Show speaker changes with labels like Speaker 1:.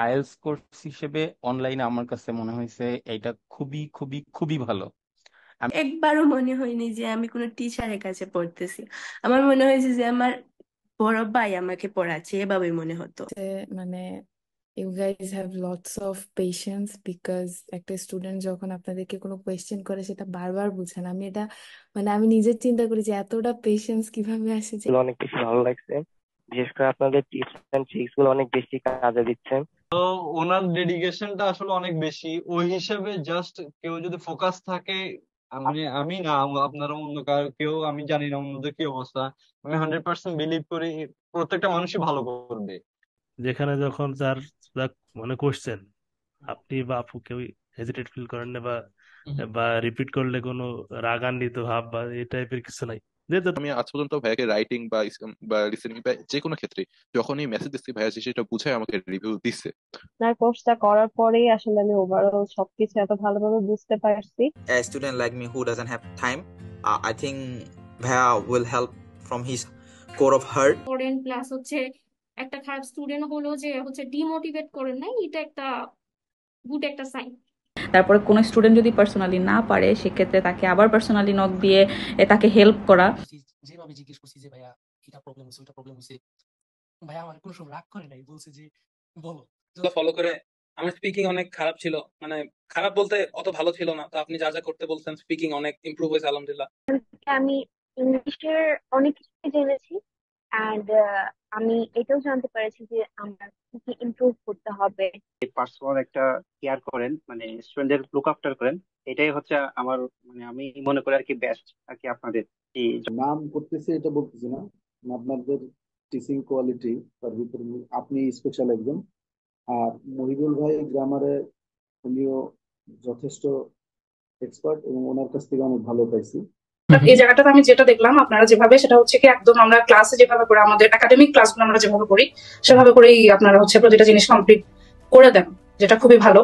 Speaker 1: IELTS course হিসেবে অনলাইনে আমার কাছে মনে হয়েছে এটা খুবই খুবই খুবই ভালো। আমি
Speaker 2: একবারও মনে হয়নি যে আমি কোনো টিচারের কাছে পড়তেছি। আমার মনে হয়েছে যে আমার বড় ভাই আমাকে পড়াচ্ছে, এভাবেই মনে হতো।
Speaker 3: মানে you guys have lots of patience, because একটা স্টুডেন্ট যখন আপনাদেরকে কোনো কোয়েশ্চেন করে সেটা বারবার বুঝেন। আমি এটা মানে আমি নিজের চিন্তা করি যে এতটা পেশেন্স কিভাবে আসে যে
Speaker 4: অনেক বেশি ভালো লাগছে। বিশেষ করে আপনাদের টিপস এন্ড ট্রিক্স গুলো অনেক বেশি কাজে দিচ্ছেন।
Speaker 5: ওনার ডেডিকেশনটা আসলে অনেক বেশি। ওই হিসেবে জাস্ট কেউ যদি ফোকাস থাকে, আমি না, আপনারা অন্য কেউ, আমি জানি না অন্যদের কি অবস্থা, আমি 100% বিলিভ করি প্রত্যেকটা মানুষই ভালো করবে।
Speaker 6: যেখানে যখন যার যার মানে কোশ্চেন আপনি বা আপু কেউ হেজিটেট ফিল করেন না, বা বা রিপিট করলে কোনো রাগান্বিত ভাব বা এই টাইপের কিছু নাই। যেহেতু
Speaker 7: আমি আজ পর্যন্ত ভাইয়াকে রাইটিং বা বা লিসেনিং বা যে কোনো ক্ষেত্রে যখনই মেসেজ দিচ্ছি ভাইয়া সেটা বুঝে আমাকে রিভিউ দিচ্ছে।
Speaker 8: আপনার কোর্সটা করার পরেই আসলে আমি ওভারঅল সবকিছু এত ভালোভাবে বুঝতে পারছি।
Speaker 9: A student like me who doesn't have time, I think Bhaiya will help from his core of heart.
Speaker 10: করেন, প্লাস হচ্ছে একটা খারাপ স্টুডেন্ট হলো যে হচ্ছে ডিমোটিভেট করেন নাই, এটা একটা গুড একটা সাইন।
Speaker 11: তারপরে কোনো স্টুডেন্ট যদি পার্সোনালি না পারে সেক্ষেত্রে তাকে আবার পার্সোনালি নক দিয়ে তাকে হেল্প করা।
Speaker 12: যেভাবে জিজ্ঞেস করছি যে ভাইয়া এটা প্রবলেম হচ্ছে, ওইটা প্রবলেম হচ্ছে, ভাইয়া আমার কোনো সময় রাগ করে নাই, বলছে যে বলো।
Speaker 13: ফলো করে আমার স্পিকিং অনেক খারাপ ছিল, মানে খারাপ বলতে অত ভালো ছিল না, তো আপনি যা যা করতে বলছেন স্পিকিং অনেক ইমপ্রুভ হয়েছে আলহামদুলিল্লাহ।
Speaker 14: আমি ইংলিশের অনেক কিছু জেনেছি, অ্যান্ড আমি এটাও জানতে পেরেছি যে আমার কি ইমপ্রুভ করতে হবে।
Speaker 15: পার্সোনাল একটা কেয়ার করেন, মানে স্টুডেন্টদের লুক আফটার করেন, এটাই হচ্ছে আমার মানে আমি মনে করি আর কি বেস্ট আর কি আপনাদের।
Speaker 16: নাম করতেছে এটা বলতেছি না, আপনাদের টিচিং কোয়ালিটি তার ভিতরে আপনি স্পেশাল একজন। আর মহিবুল ভাই গ্রামারে উনিও যথেষ্ট এক্সপার্ট এবং ওনার কাছ থেকে অনেক ভালো পাইছি।
Speaker 17: এই জায়গাটাতে আমি যেটা দেখলাম আপনারা যেভাবে, সেটা হচ্ছে কি একদম আমরা ক্লাসে যেভাবে করে আমাদের একাডেমিক ক্লাসগুলো আমরা যেভাবে করি সেভাবে করেই আপনারা হচ্ছে প্রতিটা জিনিস কমপ্লিট করে দেন, যেটা খুবই ভালো।